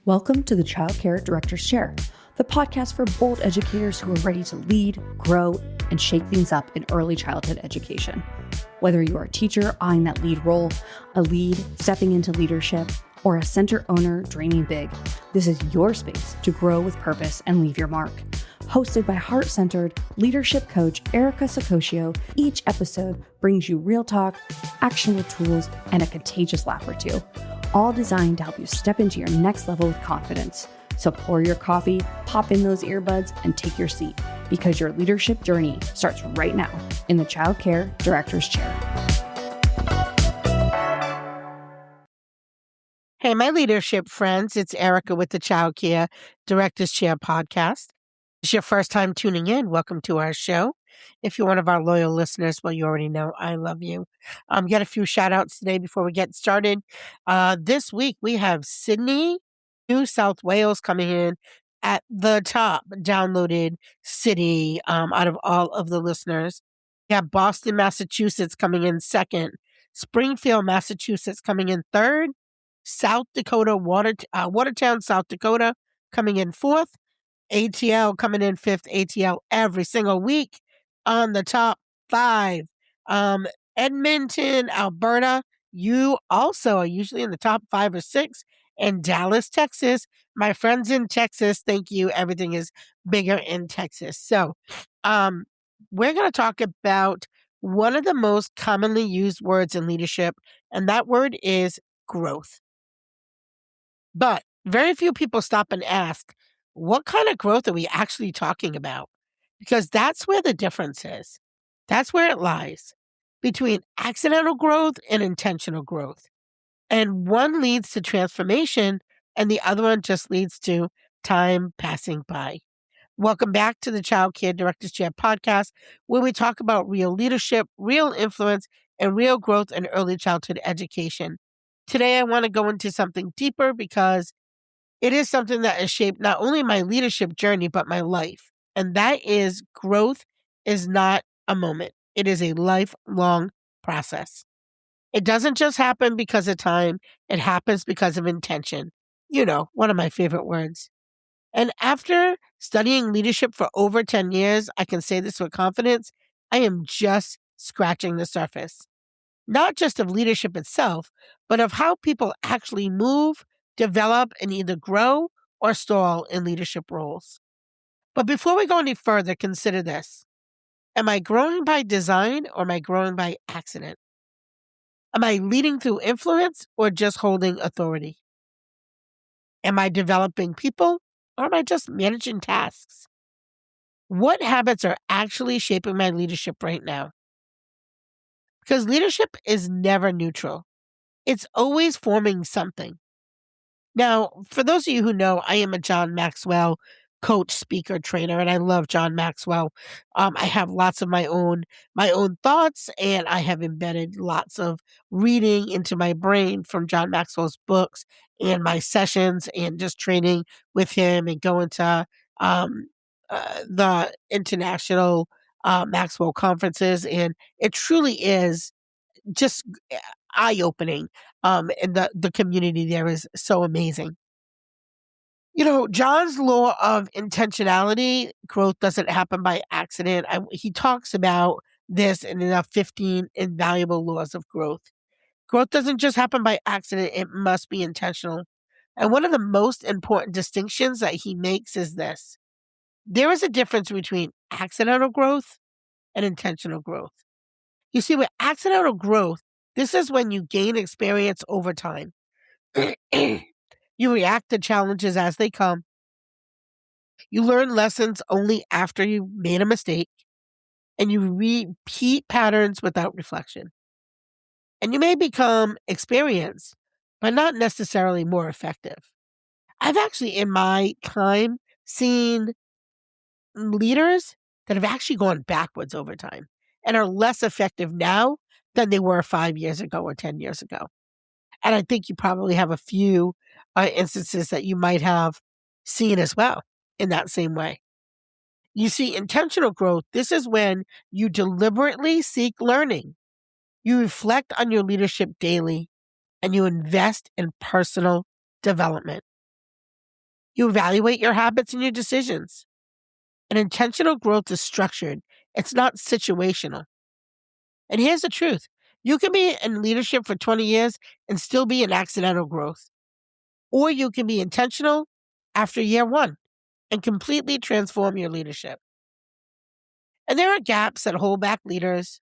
Welcome to the Childcare Directors Chair, the podcast for bold educators who are ready to lead, grow, and shake things up in early childhood education. Whether you're a teacher eyeing that lead role, a lead stepping into leadership, or a center owner dreaming big, this is your space to grow with purpose and leave your mark. Hosted by heart-centered leadership coach Erica Sacoccio, each episode brings you real talk, actionable tools, and a contagious laugh or two, all designed to help you step into your next level with confidence. So pour your coffee, pop in those earbuds, and take your seat, because your leadership journey starts right now in the Childcare Directors Chair. Hey, my leadership friends, it's Erica with the Childcare Directors Chair Podcast. If it's your first time tuning in, welcome to our show. If you're one of our loyal listeners, well, you already know I love you. Get a few shout outs today before we get started. This week we have Sydney, New South Wales coming in at the top downloaded city out of all of the listeners. We have Boston, Massachusetts coming in second. Springfield, Massachusetts coming in third. South Dakota, Watertown, South Dakota coming in fourth. ATL coming in fifth. ATL every single week on the top 5. Edmonton, Alberta, you also are usually in the top 5 or 6. And Dallas, Texas, my friends in Texas, thank you. Everything is bigger in Texas. So we're going to talk about one of the most commonly used words in leadership, and that word is growth. But very few people stop and ask, what kind of growth are we actually talking about? Because that's where the difference is. That's where it lies between accidental growth and intentional growth. And one leads to transformation and the other one just leads to time passing by. Welcome back to the Childcare Directors Chair Podcast, where we talk about real leadership, real influence, and real growth in early childhood education. Today, I want to go into something deeper because it is something that has shaped not only my leadership journey, but my life. And that is growth is not a moment. It is a lifelong process. It doesn't just happen because of time. It happens because of intention. You know, one of my favorite words. And after studying leadership for over 10 years, I can say this with confidence, I am just scratching the surface. Not just of leadership itself, but of how people actually move, develop, and either grow or stall in leadership roles. But before we go any further, consider this. Am I growing by design or am I growing by accident? Am I leading through influence or just holding authority? Am I developing people or am I just managing tasks? What habits are actually shaping my leadership right now? Because leadership is never neutral. It's always forming something. Now, for those of you who know, I am a John Maxwell coach, speaker, trainer, and I love John Maxwell. I have lots of my own thoughts, and I have embedded lots of reading into my brain from John Maxwell's books and my sessions and just training with him and going to the international Maxwell conferences. And it truly is just eye-opening. And the community there is so amazing. You know, John's law of intentionality, growth doesn't happen by accident. He talks about this in the 15 invaluable laws of growth. Growth doesn't just happen by accident. It must be intentional. And one of the most important distinctions that he makes is this. There is a difference between accidental growth and intentional growth. You see, with accidental growth, this is when you gain experience over time. You react to challenges as they come. You learn lessons only after you made a mistake. And you repeat patterns without reflection. And you may become experienced, but not necessarily more effective. I've actually, in my time, seen leaders that have actually gone backwards over time and are less effective now than they were 5 years ago or 10 years ago. And I think you probably have a few instances that you might have seen as well in that same way. You see, intentional growth, this is when you deliberately seek learning. You reflect on your leadership daily and you invest in personal development. You evaluate your habits and your decisions. And intentional growth is structured. It's not situational. And here's the truth. You can be in leadership for 20 years and still be in accidental growth. Or you can be intentional after year one and completely transform your leadership. And there are gaps that hold back leaders.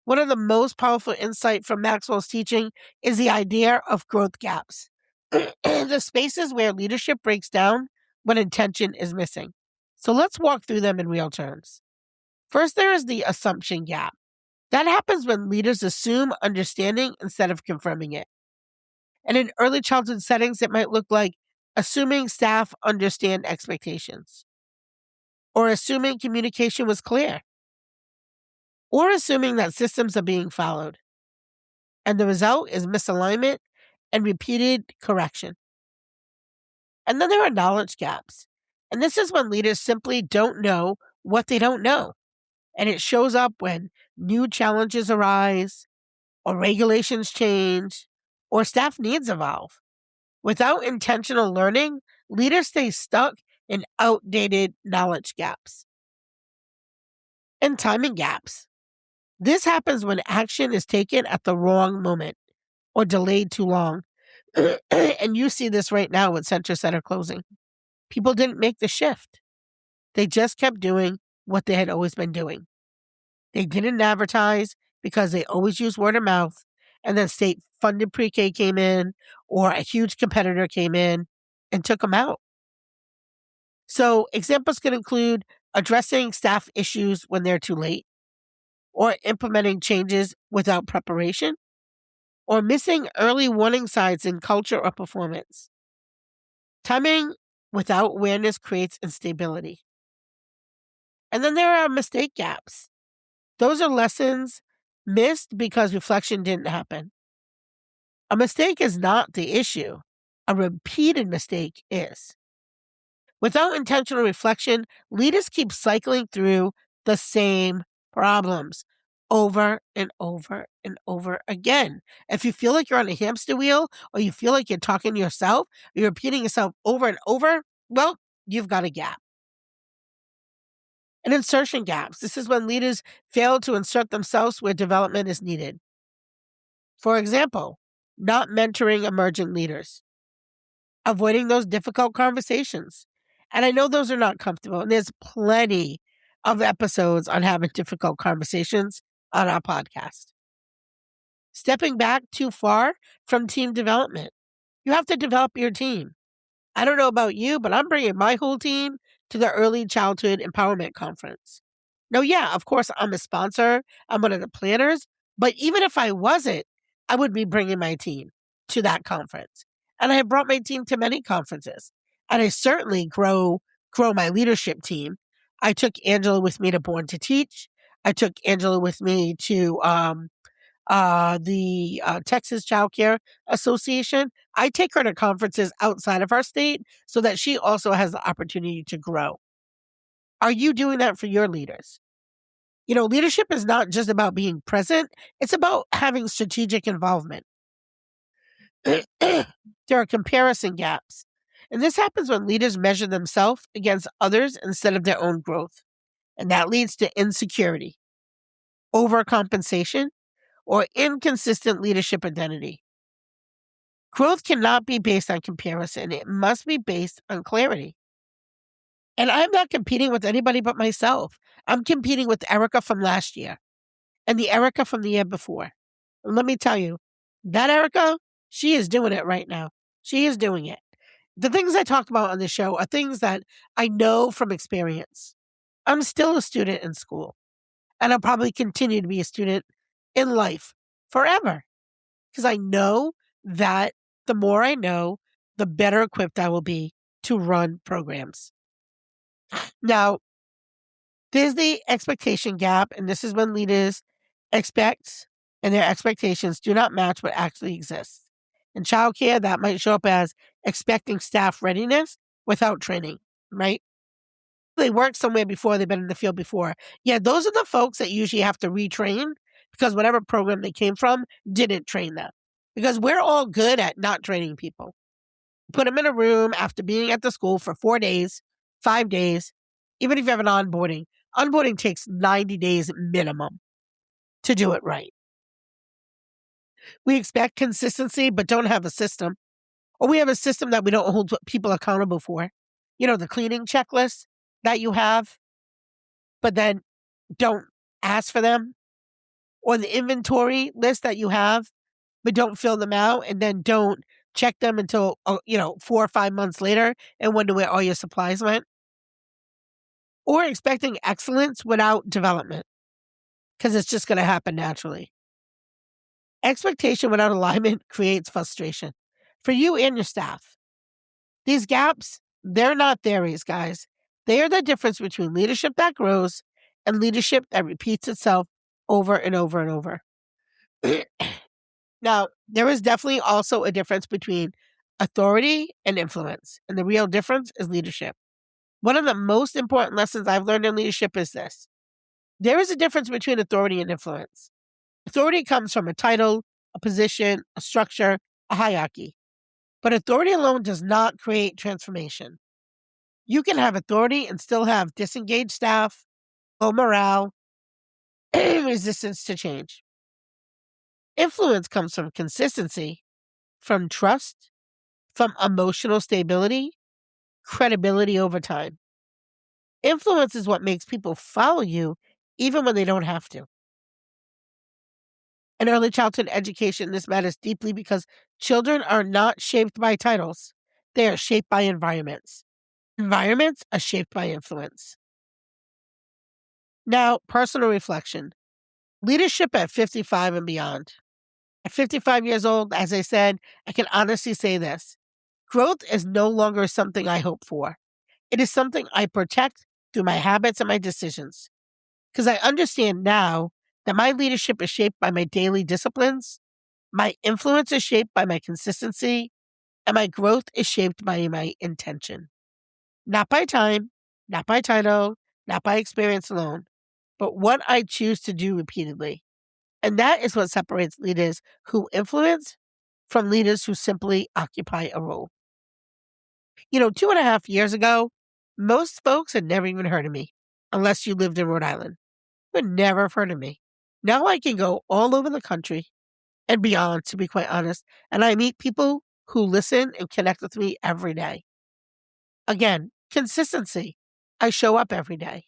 One of the most powerful insights from Maxwell's teaching is the idea of growth gaps. The spaces where leadership breaks down when intention is missing. So let's walk through them in real terms. First, there is the assumption gap. That happens when leaders assume understanding instead of confirming it. And in early childhood settings, it might look like assuming staff understand expectations, or assuming communication was clear, or assuming that systems are being followed. And the result is misalignment and repeated correction. And then there are knowledge gaps. And this is when leaders simply don't know what they don't know. And it shows up when new challenges arise, or regulations change, or staff needs evolve. Without intentional learning, leaders stay stuck in outdated knowledge gaps. And timing gaps. This happens when action is taken at the wrong moment or delayed too long. And you see this right now with center closing. People didn't make the shift. They just kept doing what they had always been doing. They didn't advertise because they always used word of mouth, and then state-funded pre-K came in or a huge competitor came in and took them out. So examples could include addressing staff issues when they're too late, or implementing changes without preparation, or missing early warning signs in culture or performance. Timing without awareness creates instability. And then there are mistake gaps. Those are lessons missed because reflection didn't happen. A mistake is not the issue. A repeated mistake is. Without intentional reflection, leaders keep cycling through the same problems over and over and over again. If you feel like you're on a hamster wheel, or you feel like you're talking to yourself, or you're repeating yourself over and over, well, you've got a gap. And insertion gaps. This is when leaders fail to insert themselves where development is needed. For example, not mentoring emerging leaders, avoiding those difficult conversations. And I know those are not comfortable, and there's plenty of episodes on having difficult conversations on our podcast. Stepping back too far from team development. You have to develop your team. I don't know about you, but I'm bringing my whole team to the Early Childhood Empowerment Conference. Now, yeah, of course, I'm a sponsor. I'm one of the planners. But even if I wasn't, I would be bringing my team to that conference. And I have brought my team to many conferences. And I certainly grow my leadership team. I took Angela with me to Born to Teach. I took Angela with me to the Texas Childcare Association. I take her to conferences outside of our state so that she also has the opportunity to grow. Are you doing that for your leaders? You know, leadership is not just about being present. It's about having strategic involvement. There are comparison gaps. And this happens when leaders measure themselves against others instead of their own growth. And that leads to insecurity, overcompensation, or inconsistent leadership identity. Growth cannot be based on comparison. It must be based on clarity. And I'm not competing with anybody but myself. I'm competing with Erica from last year and the Erica from the year before. And let me tell you, that Erica, she is doing it right now. She is doing it. The things I talk about on the show are things that I know from experience. I'm still a student in school, and I'll probably continue to be a student in life forever, because I know that the more I know, the better equipped I will be to run programs. Now, there's the expectation gap, and this is when leaders expect and their expectations do not match what actually exists. In childcare, that might show up as expecting staff readiness without training, right? They worked somewhere before, they've been in the field before. Yeah, those are the folks that usually have to retrain because whatever program they came from didn't train them. Because we're all good at not training people. put them in a room after being at the school for 4 days, 5 days, even if you have an onboarding. Onboarding takes 90 days minimum to do it right. We expect consistency, but don't have a system. Or we have a system that we don't hold people accountable for. You know, the cleaning checklist that you have, but then don't ask for them. Or the inventory list that you have, but don't fill them out, and then don't check them until, 4 or 5 months later and wonder where all your supplies went. Or expecting excellence without development, because it's just going to happen naturally. Expectation without alignment creates frustration for you and your staff. These gaps, they're not theories, guys. They are the difference between leadership that grows and leadership that repeats itself over and over and over. Now, there is definitely also a difference between authority and influence, and the real difference is leadership. One of the most important lessons I've learned in leadership is this. There is a difference between authority and influence. Authority comes from a title, a position, a structure, a hierarchy. But authority alone does not create transformation. You can have authority and still have disengaged staff, low morale, and resistance to change. Influence comes from consistency, from trust, from emotional stability, credibility over time. Influence is what makes people follow you even when they don't have to. In early childhood education, this matters deeply because children are not shaped by titles. They are shaped by environments. Environments are shaped by influence. Now, personal reflection. Leadership at 55 and beyond. At 55 years old, as I said, I can honestly say this. Growth is no longer something I hope for. It is something I protect through my habits and my decisions. Because I understand now that my leadership is shaped by my daily disciplines, my influence is shaped by my consistency, and my growth is shaped by my intention. Not by time, not by title, not by experience alone, but what I choose to do repeatedly. And that is what separates leaders who influence from leaders who simply occupy a role. 2.5 years ago, most folks had never even heard of me, unless you lived in Rhode Island. Would never have heard of me. Now I can go all over the country and beyond, to be quite honest, and I meet people who listen and connect with me every day. Again, consistency. I show up every day.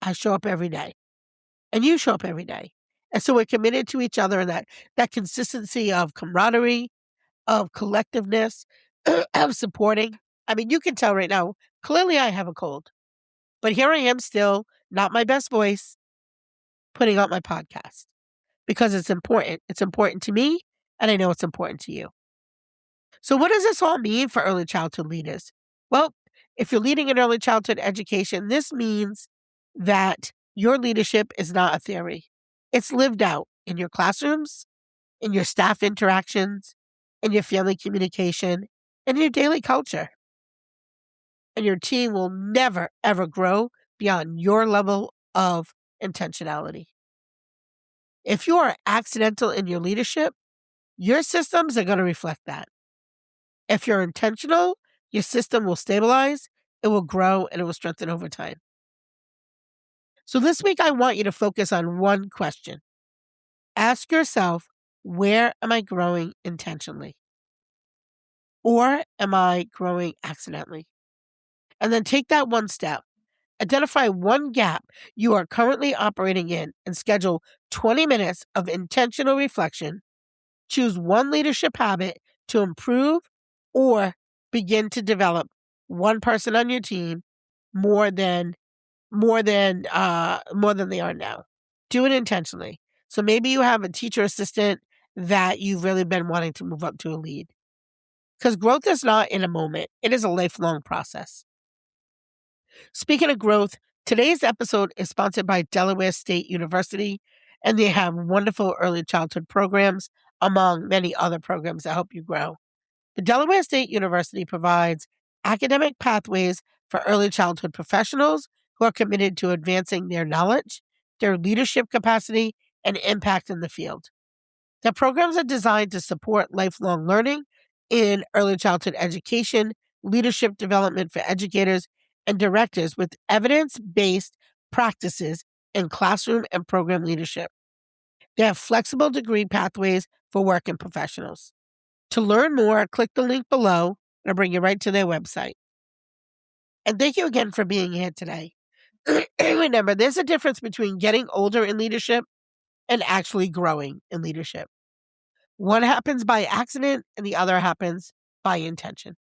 I show up every day. And you show up every day. And so we're committed to each other, and that consistency of camaraderie, of collectiveness, of supporting. I mean, you can tell right now, clearly I have a cold. But here I am still, not my best voice, putting out my podcast. Because it's important. It's important to me, and I know it's important to you. So what does this all mean for early childhood leaders? Well, if you're leading in early childhood education, this means that your leadership is not a theory. It's lived out in your classrooms, in your staff interactions, in your family communication, and your daily culture. And your team will never, ever grow beyond your level of intentionality. If you are accidental in your leadership, your systems are going to reflect that. If you're intentional, your system will stabilize, it will grow, and it will strengthen over time. So this week, I want you to focus on one question. Ask yourself, where am I growing intentionally? Or am I growing accidentally? And then take that one step. Identify one gap you are currently operating in and schedule 20 minutes of intentional reflection. Choose one leadership habit to improve or begin to develop one person on your team more than they are now. Do it intentionally. So maybe you have a teacher assistant that you've really been wanting to move up to a lead. Because growth is not in a moment. It is a lifelong process. Speaking of growth, today's episode is sponsored by Delaware State University, and they have wonderful early childhood programs, among many other programs that help you grow. The Delaware State University provides academic pathways for early childhood professionals who are committed to advancing their knowledge, their leadership capacity, and impact in the field. The programs are designed to support lifelong learning in early childhood education, leadership development for educators and directors with evidence-based practices in classroom and program leadership. They have flexible degree pathways for working professionals. To learn more, click the link below, and I'll bring you right to their website. And thank you again for being here today. Remember, there's a difference between getting older in leadership and actually growing in leadership. One happens by accident and the other happens by intention.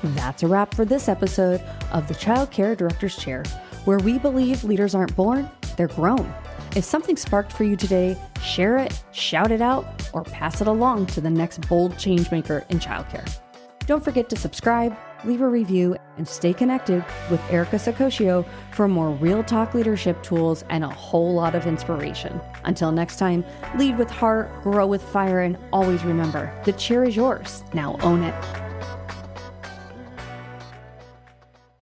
That's a wrap for this episode of the Childcare Directors Chair, where we believe leaders aren't born, they're grown. If something sparked for you today, share it, shout it out, or pass it along to the next bold changemaker in childcare. Don't forget to subscribe, leave a review, and stay connected with Erica Sacoccio for more real talk leadership tools and a whole lot of inspiration. Until next time, lead with heart, grow with fire, and always remember, the chair is yours. Now own it.